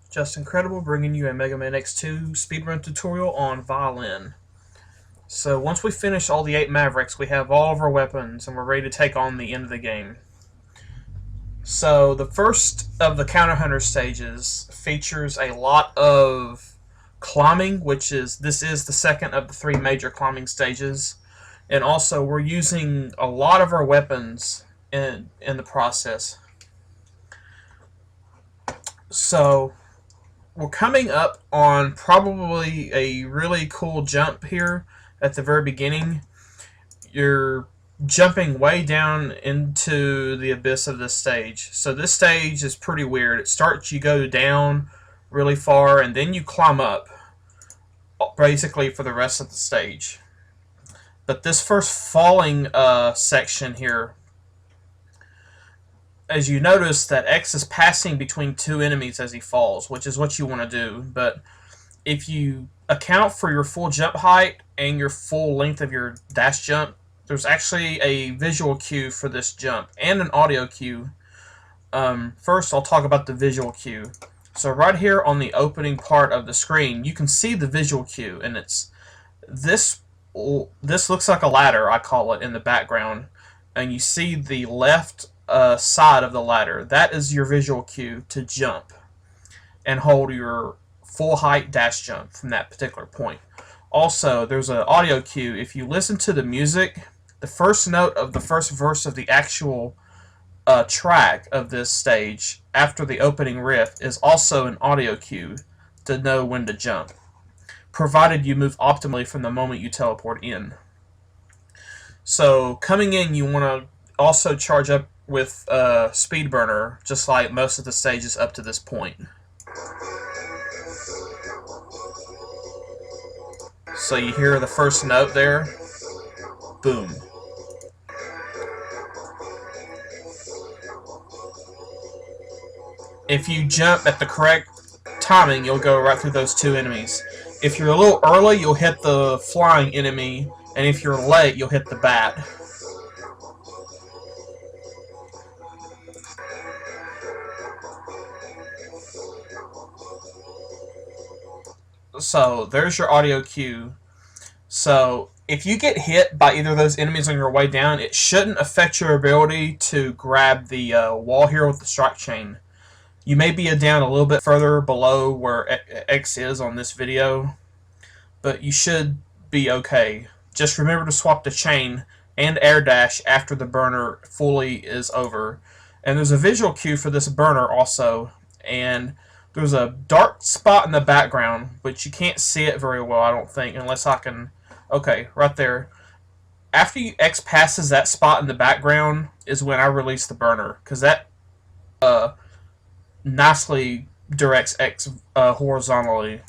Just Incredible, bringing you a Mega Man X2 speedrun tutorial on Violen. So once we finish all the 8 Mavericks, we have all of our weapons, and we're ready to take on the end of the game. So the first of the Counter Hunter stages features a lot of climbing, this is the second of the 3 major climbing stages. And also we're using a lot of our weapons in the process. So we're coming up on probably a really cool jump here at the very beginning. You're jumping way down into the abyss of this stage. So this stage is pretty weird. It starts, you go down really far, and then you climb up, basically for the rest of the stage. But this first falling section here, as you notice that X is passing between 2 enemies as he falls, which is what you want to do. But if you account for your full jump height and your full length of your dash jump, there's actually a visual cue for this jump and an audio cue. First, I'll talk about the visual cue. So right here on the opening part of the screen, you can see the visual cue, and it's this looks like a ladder, I call it, in the background, and you see the left side of the ladder. That is your visual cue to jump and hold your full height dash jump from that particular point. Also, there's an audio cue. If you listen to the music, the first note of the first verse of the actual track of this stage after the opening riff is also an audio cue to know when to jump, provided you move optimally from the moment you teleport in. So coming in, you want to also charge up with Speed Burner, just like most of the stages up to this point. So you hear the first note there, boom. If you jump at the correct timing, you'll go right through those 2 enemies. If you're a little early, you'll hit the flying enemy, and if you're late, you'll hit the bat. So there's your audio cue. So if you get hit by either of those enemies on your way down, it shouldn't affect your ability to grab the wall here with the strike chain. You may be down a little bit further below where X is on this video, but you should be okay. Just remember to swap the chain and air dash after the burner fully is over. And there's a visual cue for this burner also, and there's a dark spot in the background, which you can't see it very well, I don't think, unless I can... Okay, right there. After X passes that spot in the background is when I release the burner, because that nicely directs X horizontally.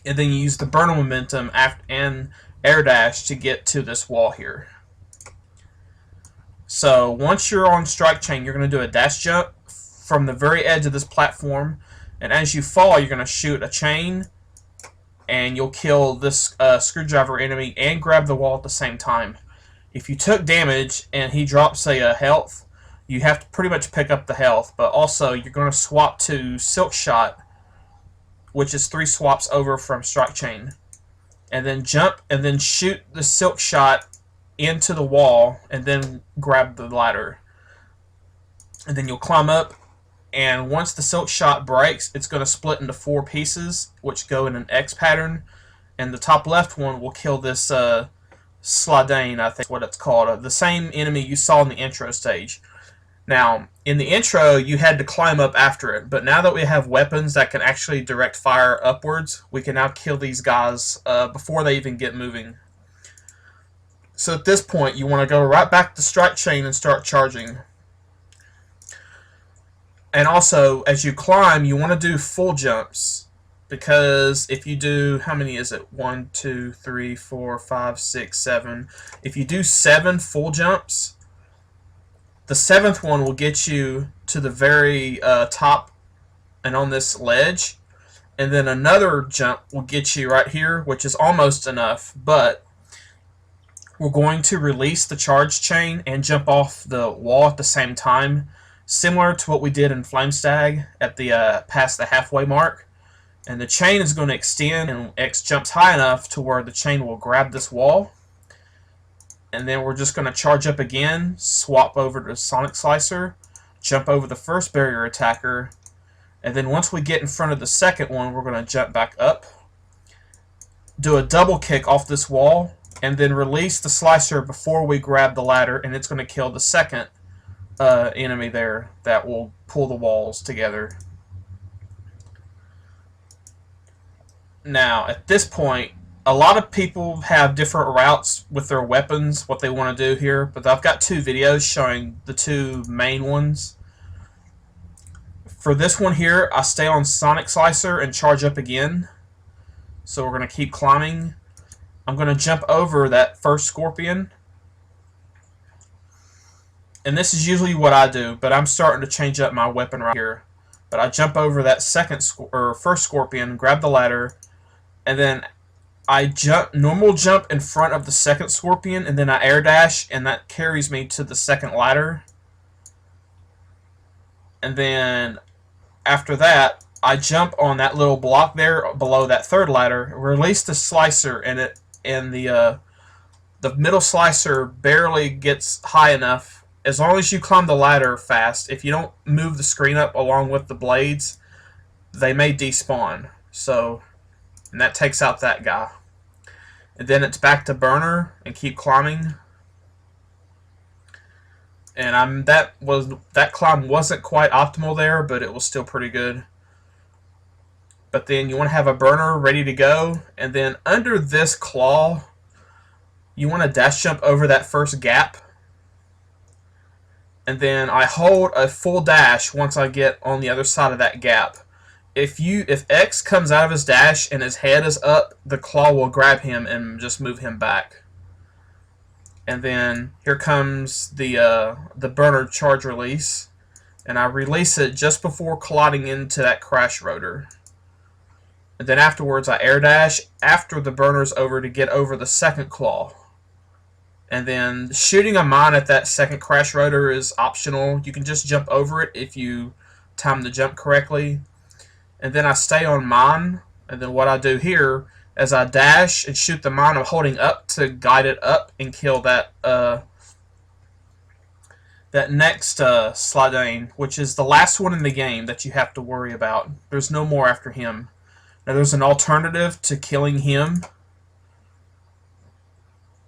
And then you use the burner momentum and air dash to get to this wall here. So once you're on strike chain, you're going to do a dash jump from the very edge of this platform, and as you fall, you're going to shoot a chain, and you'll kill this screwdriver enemy and grab the wall at the same time. If you took damage and he drops, say, a health, you have to pretty much pick up the health, but also you're going to swap to Silk Shot, which is 3 swaps over from strike chain, and then jump and then shoot the Silk Shot into the wall and then grab the ladder. And then you'll climb up, and once the Silk Shot breaks, it's going to split into 4 pieces, which go in an X pattern, and the top left one will kill this Slidane, I think is what it's called, the same enemy you saw in the intro stage. Now, in the intro, you had to climb up after it, but now that we have weapons that can actually direct fire upwards, we can now kill these guys before they even get moving. So at this point, you want to go right back to strike chain and start charging. And also, as you climb, you want to do full jumps, because if you do, how many is it? 1, 2, 3, 4, 5, 6, 7. If you do 7 full jumps, the 7th one will get you to the very top and on this ledge, and then another jump will get you right here, which is almost enough, but we're going to release the charge chain and jump off the wall at the same time, similar to what we did in Flame Stag at the past the halfway mark. And the chain is going to extend, and X jumps high enough to where the chain will grab this wall. And then we're just going to charge up again, swap over to Sonic Slicer, jump over the first barrier attacker, and then once we get in front of the second one, we're going to jump back up, do a double kick off this wall, and then release the slicer before we grab the ladder, and it's going to kill the second enemy there that will pull the walls together. Now, at this point, a lot of people have different routes with their weapons, what they want to do here, but I've got two videos showing the two main ones. For this one here, I stay on Sonic Slicer and charge up again. So we're going to keep climbing. I'm going to jump over that first scorpion. And this is usually what I do, but I'm starting to change up my weapon right here. But I jump over that first scorpion, grab the ladder, and then I normal jump in front of the second scorpion, and then I air dash, and that carries me to the second ladder. And then after that, I jump on that little block there below that third ladder, release the slicer, and the middle slicer barely gets high enough. As long as you climb the ladder fast, if you don't move the screen up along with the blades, they may despawn. And that takes out that guy. And then it's back to burner and keep climbing. And that climb wasn't quite optimal there, but it was still pretty good. But then you want to have a burner ready to go, and then under this claw, you want to dash jump over that first gap. And then I hold a full dash once I get on the other side of that gap. If X comes out of his dash and his head is up, the claw will grab him and just move him back. And then here comes the burner charge release, and I release it just before colliding into that crash rotor. And then afterwards I air dash after the burner's over to get over the second claw. And then shooting a mine at that second crash rotor is optional. You can just jump over it if you time the jump correctly. And then I stay on mine, and then what I do here is I dash and shoot the mine I'm holding up to guide it up and kill that next Slidane, which is the last one in the game that you have to worry about. There's no more after him. Now there's an alternative to killing him,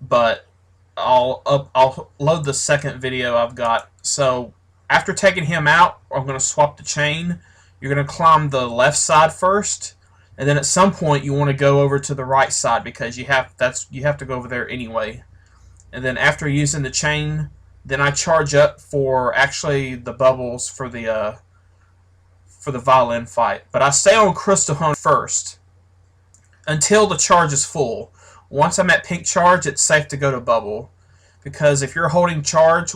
but I'll load the second video I've got. So after taking him out, I'm going to swap the chain. You're going to climb the left side first, and then at some point you want to go over to the right side because you have to go over there anyway. And then after using the chain, then I charge up for actually the bubbles for the Violen fight. But I stay on Crystal Hone first until the charge is full. Once I'm at pink charge, it's safe to go to bubble, because if you're holding charge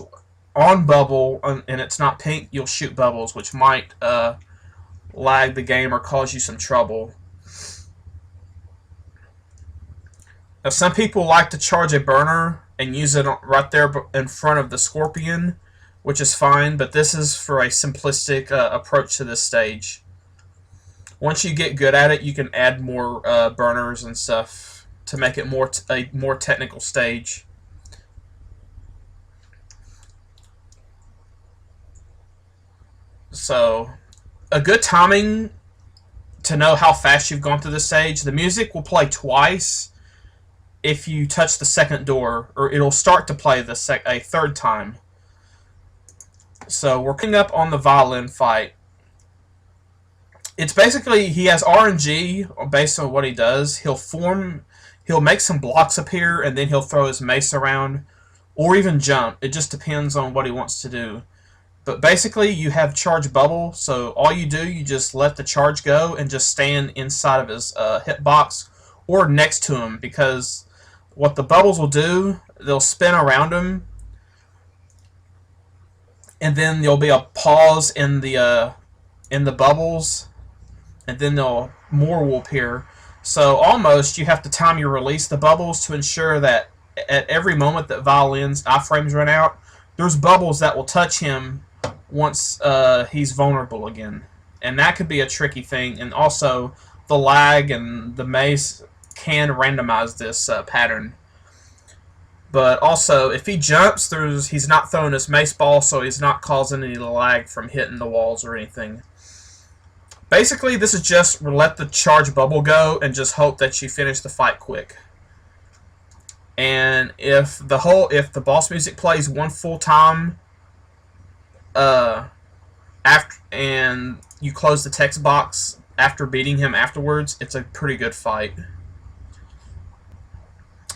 on bubble and it's not pink, you'll shoot bubbles, which might lag the game or cause you some trouble. Now, some people like to charge a burner and use it right there in front of the scorpion, which is fine, but this is for a simplistic approach to this stage. Once you get good at it, you can add more burners and stuff to make it a more technical stage. So, a good timing to know how fast you've gone through the stage, the music will play twice if you touch the second door, or it'll start to play a third time. So we're picking up on the Violen fight. It's basically, he has RNG based on what he does. He'll make some blocks appear, and then he'll throw his mace around, or even jump. It just depends on what he wants to do. But basically, you have charge bubble, so all you do, you just let the charge go and just stand inside of his hitbox or next to him, because what the bubbles will do, they'll spin around him, and then there'll be a pause in the bubbles, and then more will appear. So almost you have to time your release the bubbles to ensure that at every moment that Violen's iframes run out, there's bubbles that will touch him once he's vulnerable again. And that could be a tricky thing. And also, the lag and the mace can randomize this pattern. But also, if he jumps, he's not throwing his mace ball, so he's not causing any lag from hitting the walls or anything. Basically, this is just let the charge bubble go and just hope that you finish the fight quick. And if the boss music plays one full time, after and you close the text box after beating him afterwards, it's a pretty good fight.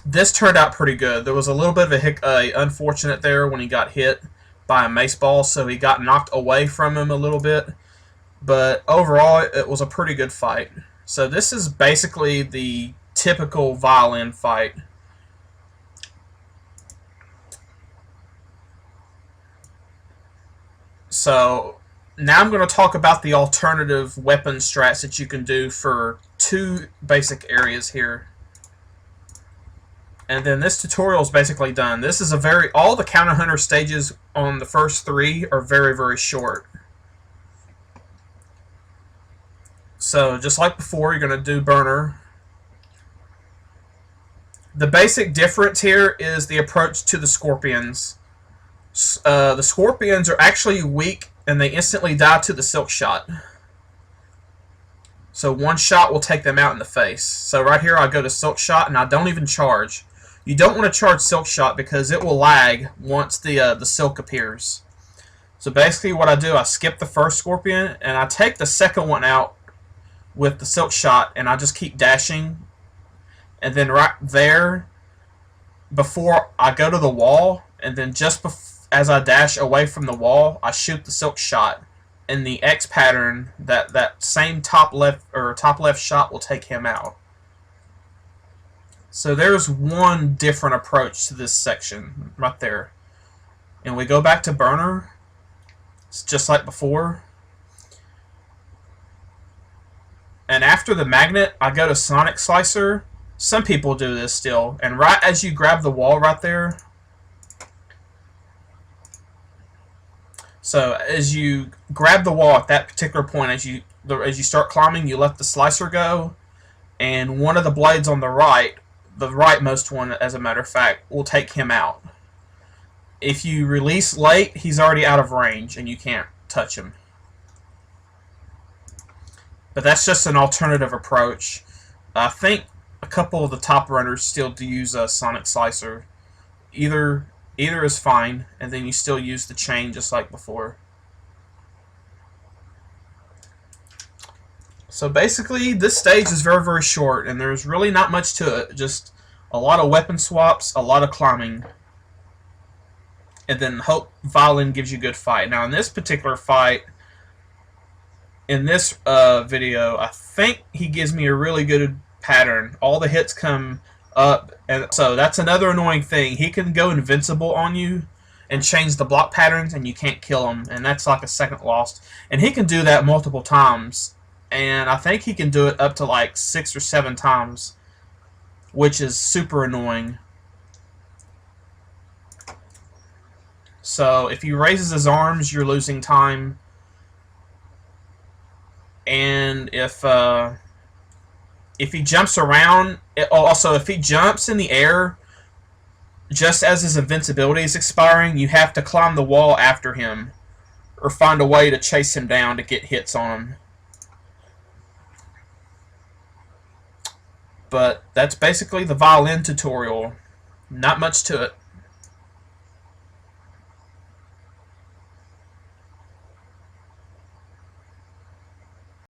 This turned out pretty good. There was a little bit of a unfortunate there when he got hit by a mace ball, so he got knocked away from him a little bit. But overall, it was a pretty good fight. So this is basically the typical Violen fight. So now I'm going to talk about the alternative weapon strats that you can do for two basic areas here. And then this tutorial is basically done. This is all the counter hunter stages on the first three are very, very short. So just like before, you're going to do burner. The basic difference here is the approach to the scorpions. The scorpions are actually weak and they instantly die to the silk shot. So one shot will take them out in the face. So right here I go to silk shot and I don't even charge. You don't want to charge silk shot because it will lag once the silk appears. So basically what I do, I skip the first scorpion and I take the second one out with the silk shot and I just keep dashing. And then right there, before I go to the wall, and then just as I dash away from the wall, I shoot the silk shot. In the X pattern, that same top left shot will take him out. So there's one different approach to this section right there. And we go back to burner. It's just like before. And after the magnet, I go to Sonic Slicer. Some people do this still. And right as you grab the wall right there, so as you grab the wall at that particular point, as you start climbing, you let the slicer go, and one of the blades on the rightmost one, as a matter of fact, will take him out. If you release late, he's already out of range, and you can't touch him. But that's just an alternative approach. I think a couple of the top runners still do use a Sonic Slicer. Either is fine, and then you still use the chain just like before. So basically, this stage is very, very short, and there's really not much to it. Just a lot of weapon swaps, a lot of climbing, and then hope Violen gives you a good fight. Now, in this particular fight, in this video, I think he gives me a really good pattern. All the hits come up, and so that's another annoying thing. He can go invincible on you and change the block patterns, and you can't kill him, and that's like a second lost. And he can do that multiple times, and I think he can do it up to like 6 or 7 times, which is super annoying. So if he raises his arms, you're losing time. And if he jumps around, also if he jumps in the air just as his invincibility is expiring, you have to climb the wall after him or find a way to chase him down to get hits on him. But that's basically the Violen tutorial. Not much to it.